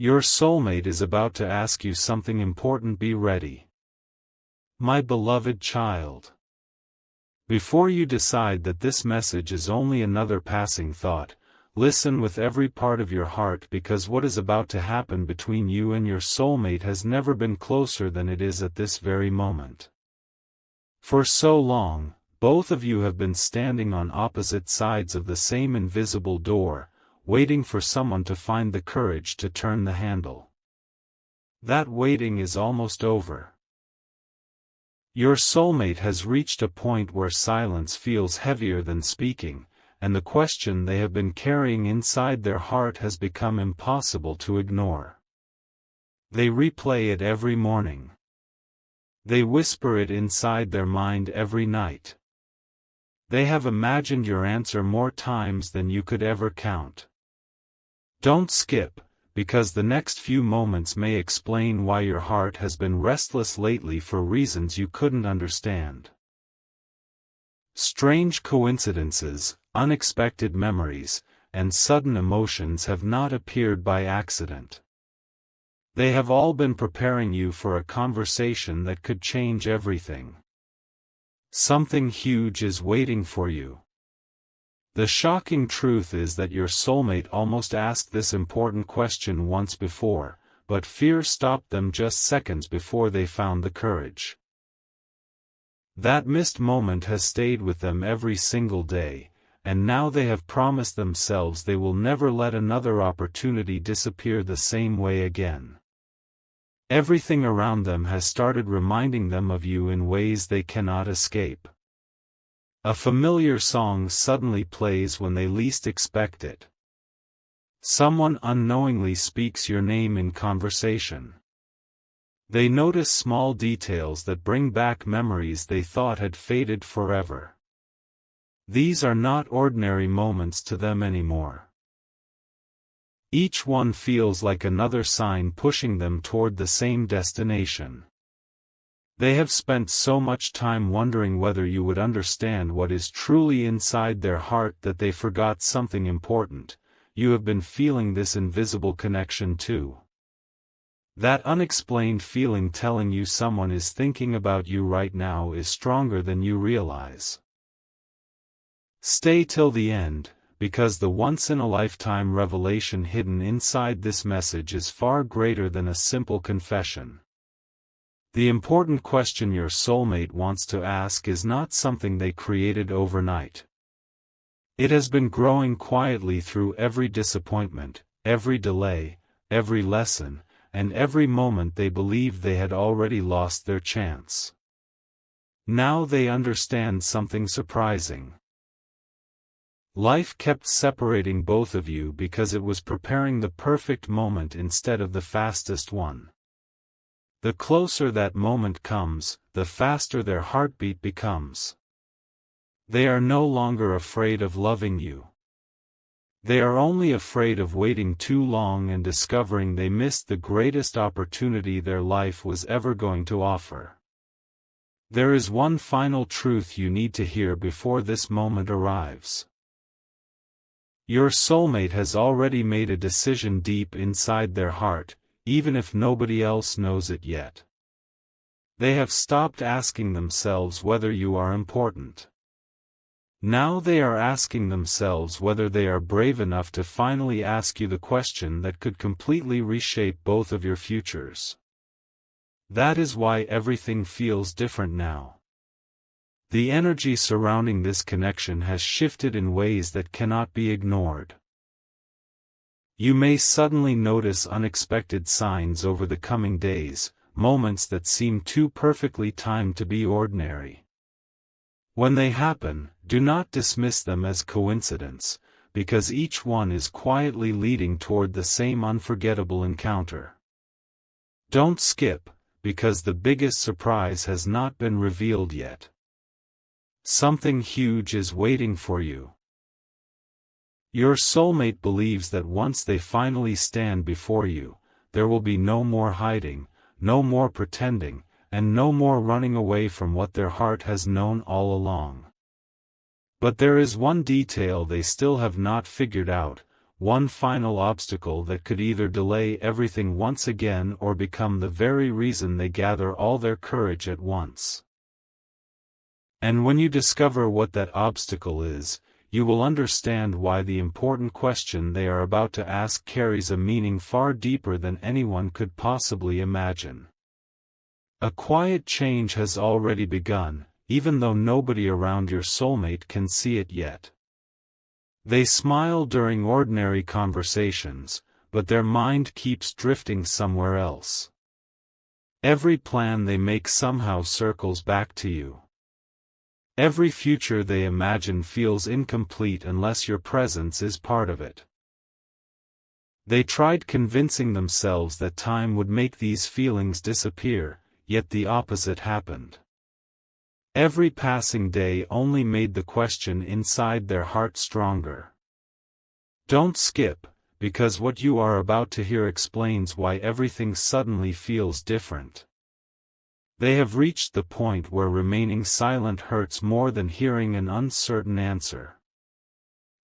Your soulmate is about to ask you something important. Be ready. My beloved child. Before you decide that this message is only another passing thought, listen with every part of your heart, because what is about to happen between you and your soulmate has never been closer than it is at this very moment. For so long, both of you have been standing on opposite sides of the same invisible door, waiting for someone to find the courage to turn the handle. That waiting is almost over. Your soulmate has reached a point where silence feels heavier than speaking, and the question they have been carrying inside their heart has become impossible to ignore. They replay it every morning. They whisper it inside their mind every night. They have imagined your answer more times than you could ever count. Don't skip, because the next few moments may explain why your heart has been restless lately for reasons you couldn't understand. Strange coincidences, unexpected memories, and sudden emotions have not appeared by accident. They have all been preparing you for a conversation that could change everything. Something huge is waiting for you. The shocking truth is that your soulmate almost asked this important question once before, but fear stopped them just seconds before they found the courage. That missed moment has stayed with them every single day, and now they have promised themselves they will never let another opportunity disappear the same way again. Everything around them has started reminding them of you in ways they cannot escape. A familiar song suddenly plays when they least expect it. Someone unknowingly speaks your name in conversation. They notice small details that bring back memories they thought had faded forever. These are not ordinary moments to them anymore. Each one feels like another sign pushing them toward the same destination. They have spent so much time wondering whether you would understand what is truly inside their heart that they forgot something important. You have been feeling this invisible connection too. That unexplained feeling telling you someone is thinking about you right now is stronger than you realize. Stay till the end, because the once-in-a-lifetime revelation hidden inside this message is far greater than a simple confession. The important question your soulmate wants to ask is not something they created overnight. It has been growing quietly through every disappointment, every delay, every lesson, and every moment they believed they had already lost their chance. Now they understand something surprising. Life kept separating both of you because it was preparing the perfect moment instead of the fastest one. The closer that moment comes, the faster their heartbeat becomes. They are no longer afraid of loving you. They are only afraid of waiting too long and discovering they missed the greatest opportunity their life was ever going to offer. There is one final truth you need to hear before this moment arrives. Your soulmate has already made a decision deep inside their heart, even if nobody else knows it yet. They have stopped asking themselves whether you are important. Now they are asking themselves whether they are brave enough to finally ask you the question that could completely reshape both of your futures. That is why everything feels different now. The energy surrounding this connection has shifted in ways that cannot be ignored. You may suddenly notice unexpected signs over the coming days, moments that seem too perfectly timed to be ordinary. When they happen, do not dismiss them as coincidence, because each one is quietly leading toward the same unforgettable encounter. Don't skip, because the biggest surprise has not been revealed yet. Something huge is waiting for you. Your soulmate believes that once they finally stand before you, there will be no more hiding, no more pretending, and no more running away from what their heart has known all along. But there is one detail they still have not figured out: one final obstacle that could either delay everything once again or become the very reason they gather all their courage at once. And when you discover what that obstacle is, you will understand why the important question they are about to ask carries a meaning far deeper than anyone could possibly imagine. A quiet change has already begun, even though nobody around your soulmate can see it yet. They smile during ordinary conversations, but their mind keeps drifting somewhere else. Every plan they make somehow circles back to you. Every future they imagine feels incomplete unless your presence is part of it. They tried convincing themselves that time would make these feelings disappear, yet the opposite happened. Every passing day only made the question inside their heart stronger. Don't skip, because what you are about to hear explains why everything suddenly feels different. They have reached the point where remaining silent hurts more than hearing an uncertain answer.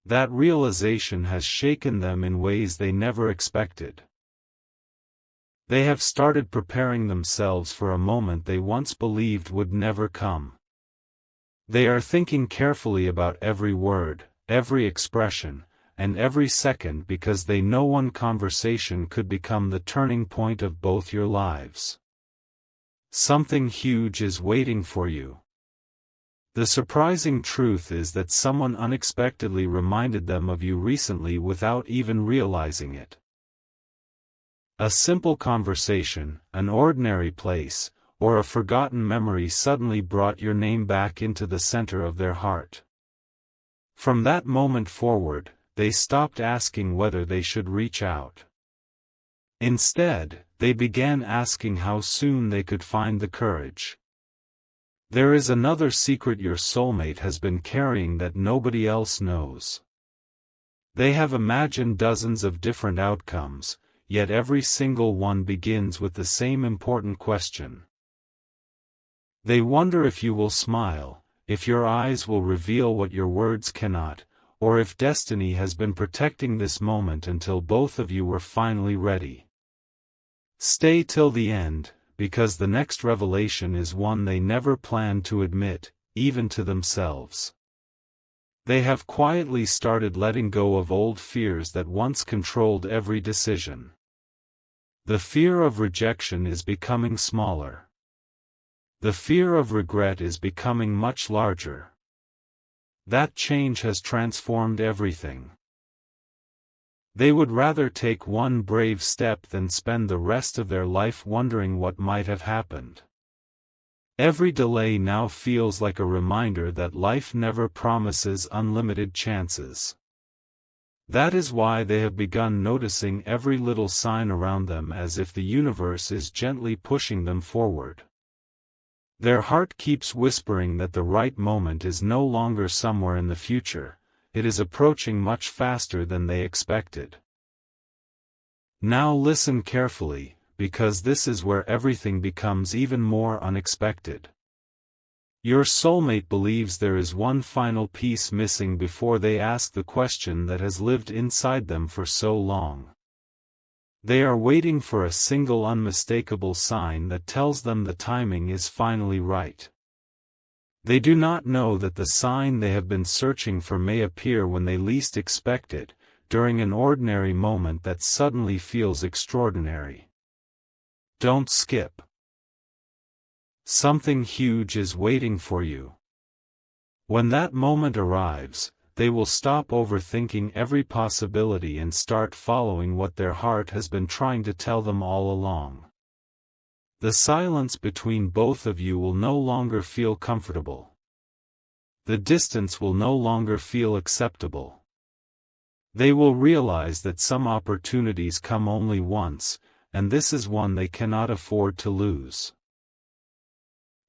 That realization has shaken them in ways they never expected. They have started preparing themselves for a moment they once believed would never come. They are thinking carefully about every word, every expression, and every second because they know one conversation could become the turning point of both your lives. Something huge is waiting for you. The surprising truth is that someone unexpectedly reminded them of you recently without even realizing it. A simple conversation, an ordinary place, or a forgotten memory suddenly brought your name back into the center of their heart. From that moment forward, they stopped asking whether they should reach out. Instead, they began asking how soon they could find the courage. There is another secret your soulmate has been carrying that nobody else knows. They have imagined dozens of different outcomes, yet every single one begins with the same important question. They wonder if you will smile, if your eyes will reveal what your words cannot, or if destiny has been protecting this moment until both of you were finally ready. Stay till the end, because the next revelation is one they never planned to admit, even to themselves. They have quietly started letting go of old fears that once controlled every decision. The fear of rejection is becoming smaller. The fear of regret is becoming much larger. That change has transformed everything. They would rather take one brave step than spend the rest of their life wondering what might have happened. Every delay now feels like a reminder that life never promises unlimited chances. That is why they have begun noticing every little sign around them as if the universe is gently pushing them forward. Their heart keeps whispering that the right moment is no longer somewhere in the future, it is approaching much faster than they expected. Now listen carefully, because this is where everything becomes even more unexpected. Your soulmate believes there is one final piece missing before they ask the question that has lived inside them for so long. They are waiting for a single unmistakable sign that tells them the timing is finally right. They do not know that the sign they have been searching for may appear when they least expect it, during an ordinary moment that suddenly feels extraordinary. Don't skip. Something huge is waiting for you. When that moment arrives, they will stop overthinking every possibility and start following what their heart has been trying to tell them all along. The silence between both of you will no longer feel comfortable. The distance will no longer feel acceptable. They will realize that some opportunities come only once, and this is one they cannot afford to lose.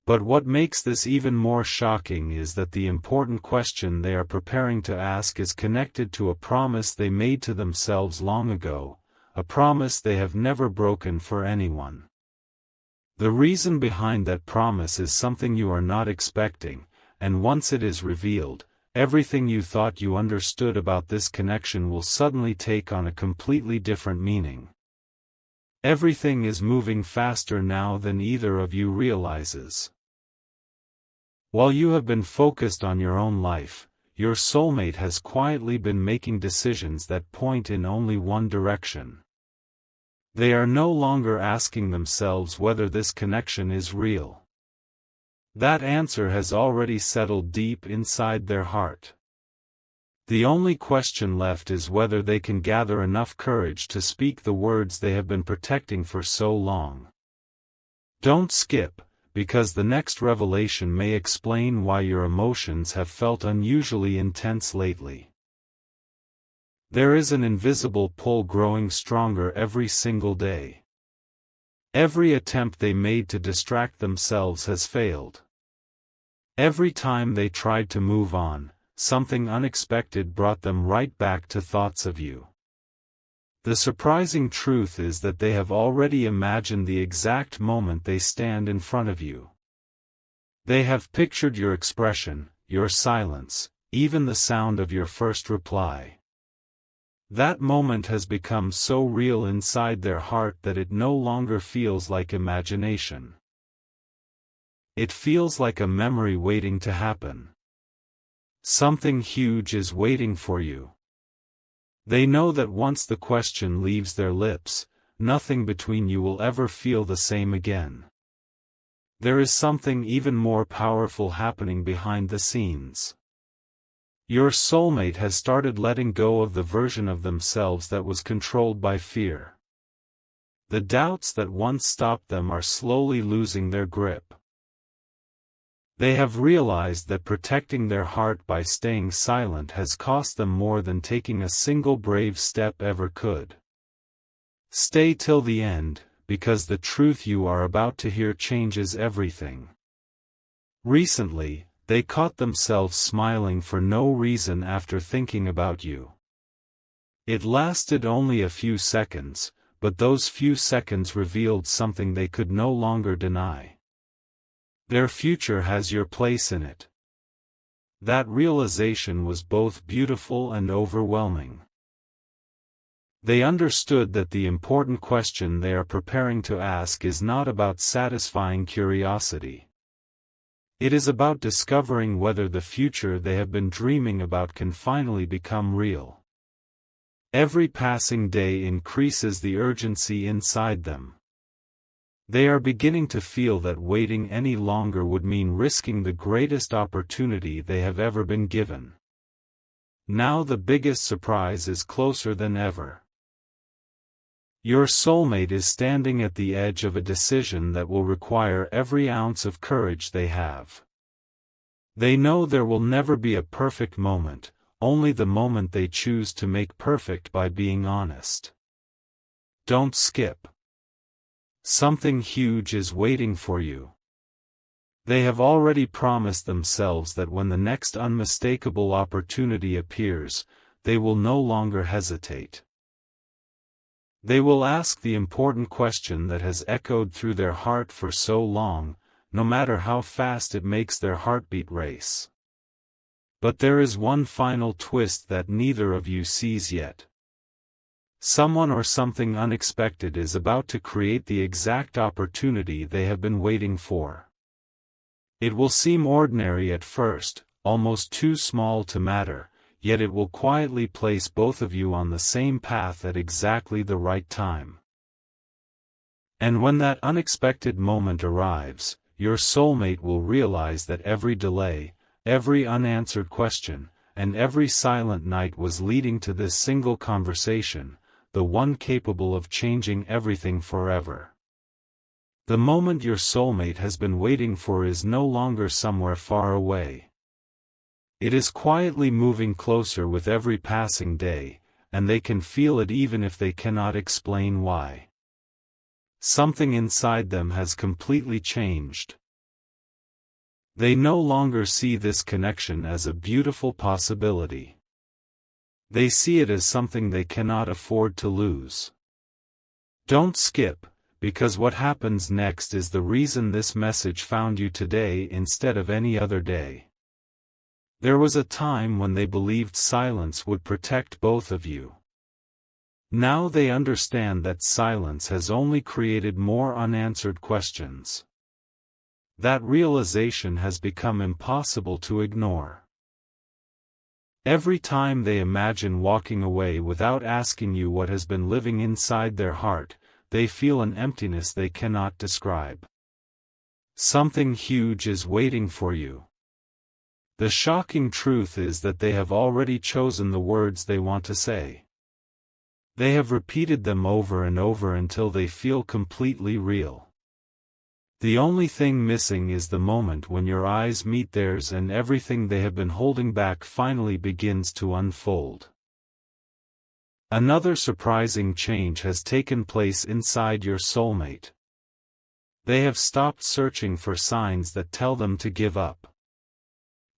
But what makes this even more shocking is that the important question they are preparing to ask is connected to a promise they made to themselves long ago, a promise they have never broken for anyone. The reason behind that promise is something you are not expecting, and once it is revealed, everything you thought you understood about this connection will suddenly take on a completely different meaning. Everything is moving faster now than either of you realizes. While you have been focused on your own life, your soulmate has quietly been making decisions that point in only one direction. They are no longer asking themselves whether this connection is real. That answer has already settled deep inside their heart. The only question left is whether they can gather enough courage to speak the words they have been protecting for so long. Don't skip, because the next revelation may explain why your emotions have felt unusually intense lately. There is an invisible pull growing stronger every single day. Every attempt they made to distract themselves has failed. Every time they tried to move on, something unexpected brought them right back to thoughts of you. The surprising truth is that they have already imagined the exact moment they stand in front of you. They have pictured your expression, your silence, even the sound of your first reply. That moment has become so real inside their heart that it no longer feels like imagination. It feels like a memory waiting to happen. Something huge is waiting for you. They know that once the question leaves their lips, nothing between you will ever feel the same again. There is something even more powerful happening behind the scenes. Your soulmate has started letting go of the version of themselves that was controlled by fear. The doubts that once stopped them are slowly losing their grip. They have realized that protecting their heart by staying silent has cost them more than taking a single brave step ever could. Stay till the end, because the truth you are about to hear changes everything. Recently, they caught themselves smiling for no reason after thinking about you. It lasted only a few seconds, but those few seconds revealed something they could no longer deny. Their future has your place in it. That realization was both beautiful and overwhelming. They understood that the important question they are preparing to ask is not about satisfying curiosity. It is about discovering whether the future they have been dreaming about can finally become real. Every passing day increases the urgency inside them. They are beginning to feel that waiting any longer would mean risking the greatest opportunity they have ever been given. Now the biggest surprise is closer than ever. Your soulmate is standing at the edge of a decision that will require every ounce of courage they have. They know there will never be a perfect moment, only the moment they choose to make perfect by being honest. Don't skip. Something huge is waiting for you. They have already promised themselves that when the next unmistakable opportunity appears, they will no longer hesitate. They will ask the important question that has echoed through their heart for so long, no matter how fast it makes their heartbeat race. But there is one final twist that neither of you sees yet. Someone or something unexpected is about to create the exact opportunity they have been waiting for. It will seem ordinary at first, almost too small to matter, yet it will quietly place both of you on the same path at exactly the right time. And when that unexpected moment arrives, your soulmate will realize that every delay, every unanswered question, and every silent night was leading to this single conversation, the one capable of changing everything forever. The moment your soulmate has been waiting for is no longer somewhere far away. It is quietly moving closer with every passing day, and they can feel it even if they cannot explain why. Something inside them has completely changed. They no longer see this connection as a beautiful possibility. They see it as something they cannot afford to lose. Don't skip, because what happens next is the reason this message found you today instead of any other day. There was a time when they believed silence would protect both of you. Now they understand that silence has only created more unanswered questions. That realization has become impossible to ignore. Every time they imagine walking away without asking you what has been living inside their heart, they feel an emptiness they cannot describe. Something huge is waiting for you. The shocking truth is that they have already chosen the words they want to say. They have repeated them over and over until they feel completely real. The only thing missing is the moment when your eyes meet theirs and everything they have been holding back finally begins to unfold. Another surprising change has taken place inside your soulmate. They have stopped searching for signs that tell them to give up.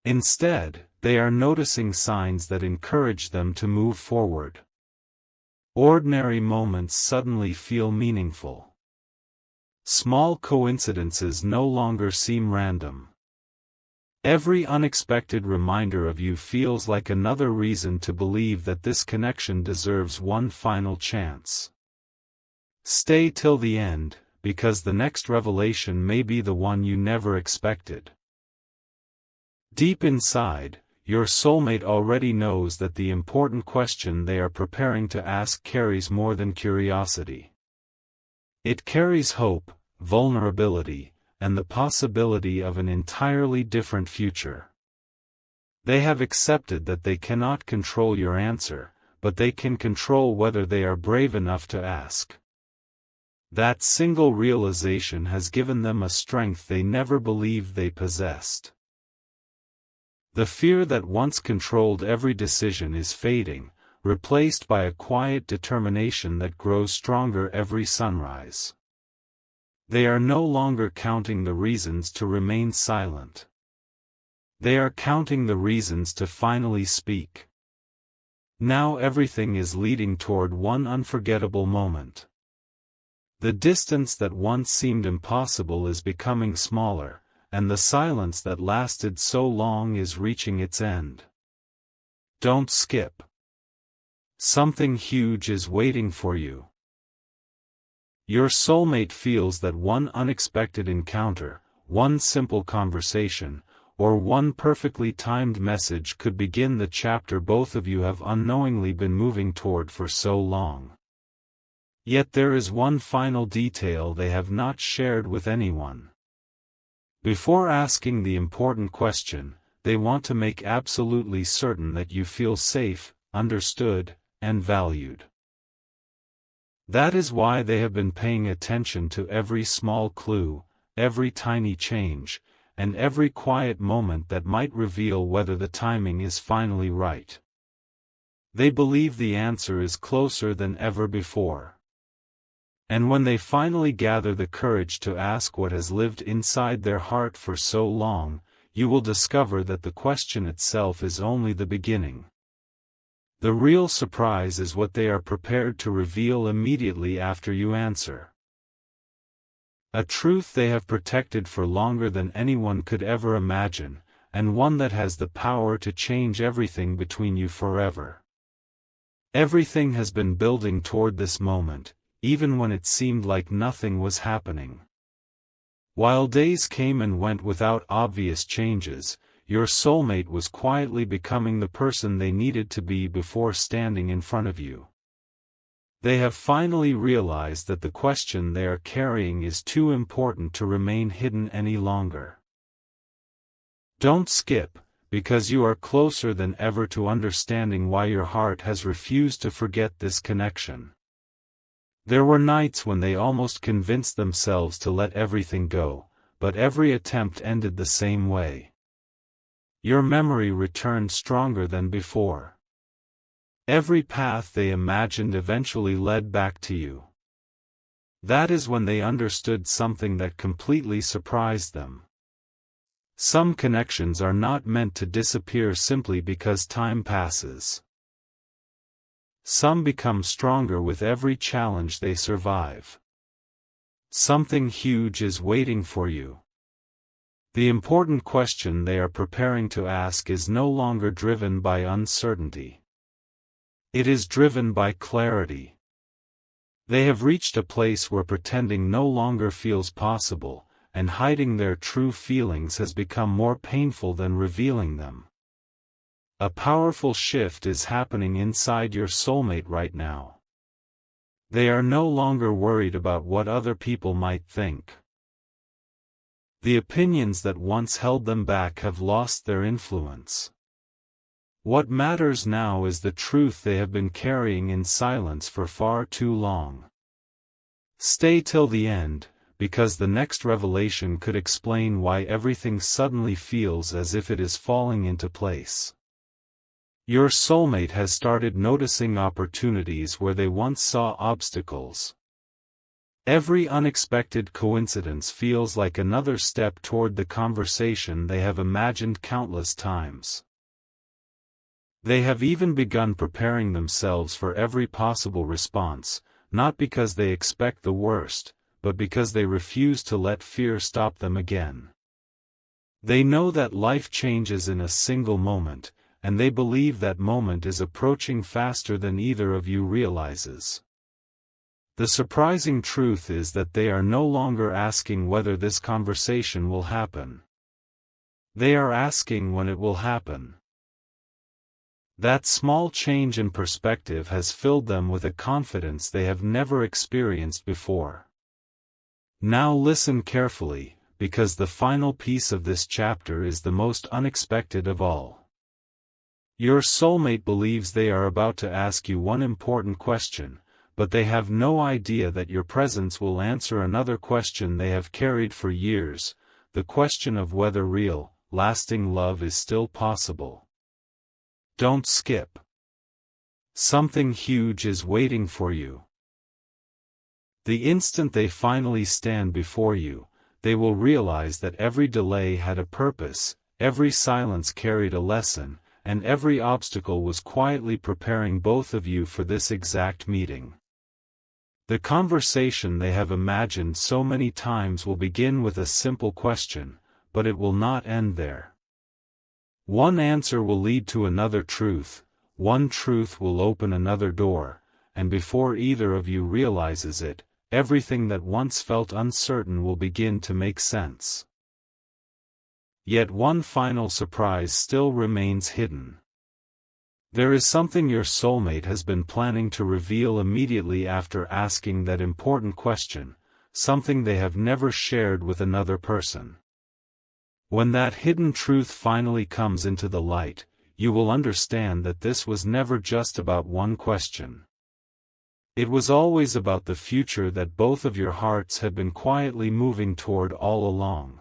Instead, they are noticing signs that encourage them to move forward. Ordinary moments suddenly feel meaningful. Small coincidences no longer seem random. Every unexpected reminder of you feels like another reason to believe that this connection deserves one final chance. Stay till the end, because the next revelation may be the one you never expected. Deep inside, your soulmate already knows that the important question they are preparing to ask carries more than curiosity. It carries hope, vulnerability, and the possibility of an entirely different future. They have accepted that they cannot control your answer, but they can control whether they are brave enough to ask. That single realization has given them a strength they never believed they possessed. The fear that once controlled every decision is fading, replaced by a quiet determination that grows stronger every sunrise. They are no longer counting the reasons to remain silent. They are counting the reasons to finally speak. Now everything is leading toward one unforgettable moment. The distance that once seemed impossible is becoming smaller, and the silence that lasted so long is reaching its end. Don't skip. Something huge is waiting for you. Your soulmate feels that one unexpected encounter, one simple conversation, or one perfectly timed message could begin the chapter both of you have unknowingly been moving toward for so long. Yet there is one final detail they have not shared with anyone. Before asking the important question, they want to make absolutely certain that you feel safe, understood, and valued. That is why they have been paying attention to every small clue, every tiny change, and every quiet moment that might reveal whether the timing is finally right. They believe the answer is closer than ever before. And when they finally gather the courage to ask what has lived inside their heart for so long, you will discover that the question itself is only the beginning. The real surprise is what they are prepared to reveal immediately after you answer. A truth they have protected for longer than anyone could ever imagine, and one that has the power to change everything between you forever. Everything has been building toward this moment, even when it seemed like nothing was happening. While days came and went without obvious changes, your soulmate was quietly becoming the person they needed to be before standing in front of you. They have finally realized that the question they are carrying is too important to remain hidden any longer. Don't skip, because you are closer than ever to understanding why your heart has refused to forget this connection. There were nights when they almost convinced themselves to let everything go, but every attempt ended the same way. Your memory returned stronger than before. Every path they imagined eventually led back to you. That is when they understood something that completely surprised them. Some connections are not meant to disappear simply because time passes. Some become stronger with every challenge they survive. Something huge is waiting for you. The important question they are preparing to ask is no longer driven by uncertainty. It is driven by clarity. They have reached a place where pretending no longer feels possible, and hiding their true feelings has become more painful than revealing them. A powerful shift is happening inside your soulmate right now. They are no longer worried about what other people might think. The opinions that once held them back have lost their influence. What matters now is the truth they have been carrying in silence for far too long. Stay till the end, because the next revelation could explain why everything suddenly feels as if it is falling into place. Your soulmate has started noticing opportunities where they once saw obstacles. Every unexpected coincidence feels like another step toward the conversation they have imagined countless times. They have even begun preparing themselves for every possible response, not because they expect the worst, but because they refuse to let fear stop them again. They know that life changes in a single moment, and they believe that moment is approaching faster than either of you realizes. The surprising truth is that they are no longer asking whether this conversation will happen. They are asking when it will happen. That small change in perspective has filled them with a confidence they have never experienced before. Now listen carefully, because the final piece of this chapter is the most unexpected of all. Your soulmate believes they are about to ask you one important question, but they have no idea that your presence will answer another question they have carried for years, the question of whether real, lasting love is still possible. Don't skip. Something huge is waiting for you. The instant they finally stand before you, they will realize that every delay had a purpose, every silence carried a lesson, and every obstacle was quietly preparing both of you for this exact meeting. The conversation they have imagined so many times will begin with a simple question, but it will not end there. One answer will lead to another truth, one truth will open another door, and before either of you realizes it, everything that once felt uncertain will begin to make sense. Yet one final surprise still remains hidden. There is something your soulmate has been planning to reveal immediately after asking that important question, something they have never shared with another person. When that hidden truth finally comes into the light, you will understand that this was never just about one question. It was always about the future that both of your hearts had been quietly moving toward all along.